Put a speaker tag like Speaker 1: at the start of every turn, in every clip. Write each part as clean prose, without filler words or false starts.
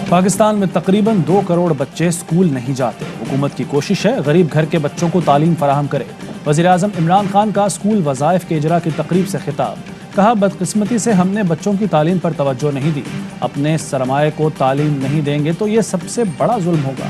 Speaker 1: پاکستان میں تقریباً 2 کروڑ بچے اسکول نہیں جاتے. حکومت کی کوشش ہے غریب گھر کے بچوں کو تعلیم فراہم کرے. وزیر اعظم عمران خان کا اسکول وظائف کے اجرا کی تقریب سے خطاب. کہا بدقسمتی سے ہم نے بچوں کی تعلیم پر توجہ نہیں دی. اپنے سرمایہ کو تعلیم نہیں دیں گے تو یہ سب سے بڑا ظلم ہوگا.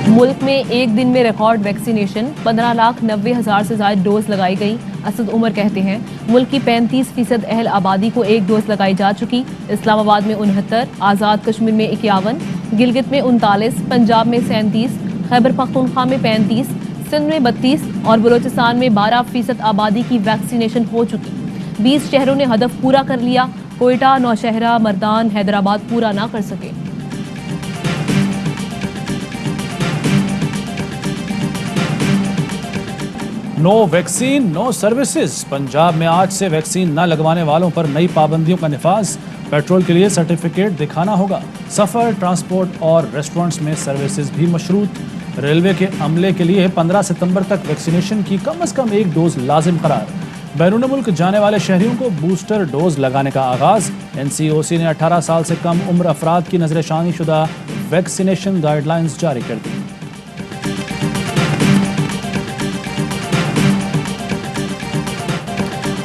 Speaker 2: ملک میں ایک دن میں ریکارڈ ویکسینیشن 15,90,000 سے زائد ڈوز لگائی گئی. اسد عمر کہتے ہیں ملک کی 35% اہل آبادی کو 1 ڈوز لگائی جا چکی. اسلام آباد میں 69, آزاد کشمیر میں 51, گلگت میں 39, پنجاب میں 37, خیبر پختونخوا میں 35, سندھ میں 32 اور بلوچستان میں 12% آبادی کی ویکسینیشن ہو چکی. 20 شہروں نے ہدف پورا کر لیا. کوئٹہ, نوشہرہ, مردان, حیدرآباد پورا نہ کر سکے.
Speaker 1: نو ویکسین نو سروسز. پنجاب میں آج سے ویکسین نہ لگوانے والوں پر نئی پابندیوں کا نفاذ. پیٹرول کے لیے سرٹیفکیٹ دکھانا ہوگا. سفر, ٹرانسپورٹ اور ریسٹورنٹس میں سروسز بھی مشروط. ریلوے کے عملے کے لیے 15 ستمبر تک ویکسینیشن کی کم از کم 1 ڈوز لازم قرار. بیرون ملک جانے والے شہریوں کو بوسٹر ڈوز لگانے کا آغاز. NCOC نے 18 سال سے کم عمر افراد کی نظر ثانی شدہ ویکسینیشن گائیڈ لائنز جاری کر دی.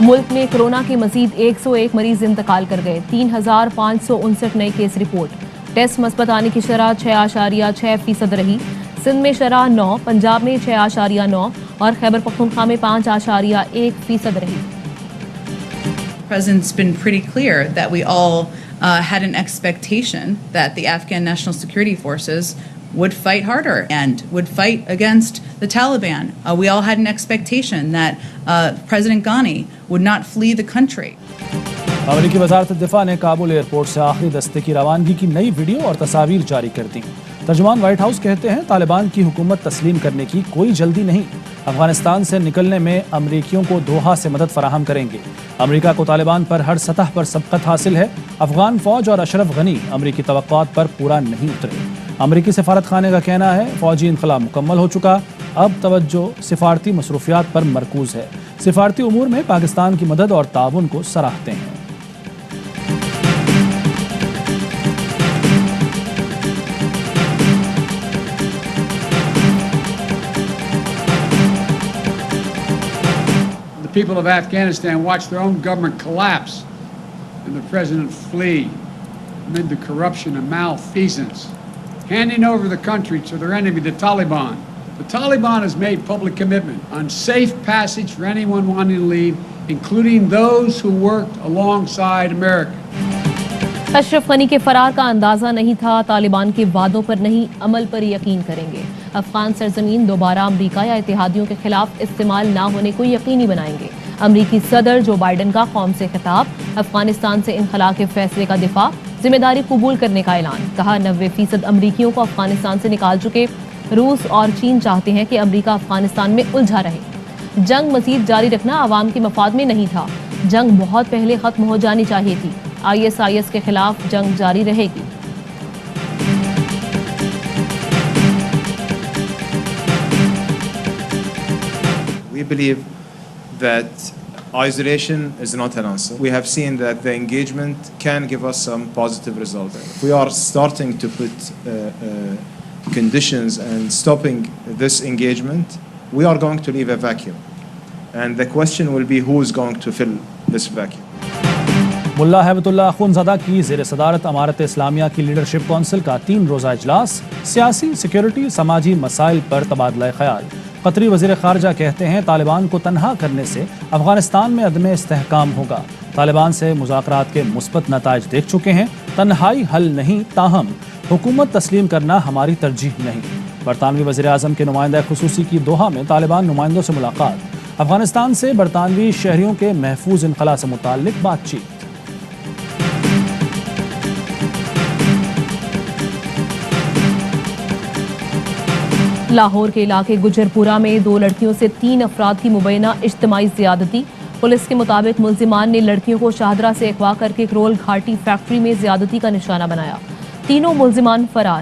Speaker 2: ملک میں کرونا کے مزید 101 مریض انتقال کر گئے. 3,559 نئے کیس رپورٹ. ٹیسٹ مثبت آنے کی شرح 6.6% رہی. سندھ میں شرح 9, پنجاب میں 6.9 اور خیبر پختونخوا میں 5.1% رہی.
Speaker 3: President's been pretty clear that we all had an expectation that the Afghan National Security Forces would fight harder and would fight against the Taliban. We all had an expectation that President Ghani would not flee the country.
Speaker 1: امریکی وزارت دفاع نے Kabul airport سے آخری دستے کی روانگی کی نئی ویڈیو اور تصاویر جاری کر دیں. ترجمان وائٹ ہاؤس کہتے ہیں طالبان کی حکومت تسلیم کرنے کی کوئی جلدی نہیں. افغانستان سے نکلنے میں امریکیوں کو دوحہ سے مدد فراہم کریں گے. امریکہ کو طالبان پر ہر سطح پر سبقت حاصل ہے. افغان فوج اور اشرف غنی امریکی توقعات پر پورا نہیں اترے. امریکی سفارت خانے کا کہنا ہے فوجی انخلا مکمل ہو چکا. اب توجہ سفارتی مصروفیات پر مرکوز ہے. سفارتی امور میں پاکستان کی مدد اور تعاون کو سراہتے ہیں.
Speaker 4: The people of Afghanistan watched their own government collapse and the president flee amid the corruption and malfeasance, handing over the country to their enemy, the Taliban. The Taliban has made public commitment on safe passage for anyone wanting to leave, including those who worked alongside America.
Speaker 2: Ashraf Ghani کے فرار کا اندازہ نہیں تھا. طالبان کے وعدوں پر نہیں, عمل پر یقین کریں گے. افغان سرزمین دوبارہ امریکہ یا اتحادیوں کے خلاف استعمال نہ ہونے کو یقینی بنائیں گے. امریکی صدر جو بائیڈن کا قوم سے خطاب. افغانستان سے انخلا کے فیصلے کا دفاع, ذمہ داری قبول کرنے کا اعلان. کہا 90% امریکیوں کو افغانستان سے نکال چکے. روس اور چین چاہتے ہیں کہ امریکہ افغانستان میں الجھا رہے. جنگ مزید جاری رکھنا عوام کے مفاد میں نہیں تھا. جنگ بہت پہلے ختم ہو جانی چاہیے تھی. ISIS کے خلاف جنگ جاری رہے گی.
Speaker 5: We believe that isolation is not an answer. We have seen that the engagement can give us some positive results. We are starting to put conditions and stopping this engagement. We are going to leave a vacuum. And the question will be who is going to fill this vacuum.
Speaker 1: ملا ہیبت اللہ اخونزادہ کی زیر صدارت امارت اسلامیہ کی leadership council کا 3 روزہ اجلاس. سیاسی, سیکیورٹی, سماجی مسائل پر تبادلہ خیال. قطری وزیر خارجہ کہتے ہیں طالبان کو تنہا کرنے سے افغانستان میں عدم استحکام ہوگا. طالبان سے مذاکرات کے مثبت نتائج دیکھ چکے ہیں. تنہائی حل نہیں, تاہم حکومت تسلیم کرنا ہماری ترجیح نہیں. برطانوی وزیر اعظم کے نمائندہ خصوصی کی دوحہ میں طالبان نمائندوں سے ملاقات. افغانستان سے برطانوی شہریوں کے محفوظ انخلا سے متعلق بات چیت.
Speaker 2: لاہور کے علاقے گجرپورہ میں 2 لڑکیوں سے 3 افراد کی مبینہ اجتماعی زیادتی. پولیس کے مطابق ملزمان نے لڑکیوں کو شاہدرہ سے اغوا کر کے کرول گھاٹی فیکٹری میں زیادتی کا نشانہ بنایا. تینوں ملزمان فرار.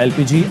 Speaker 1: LPG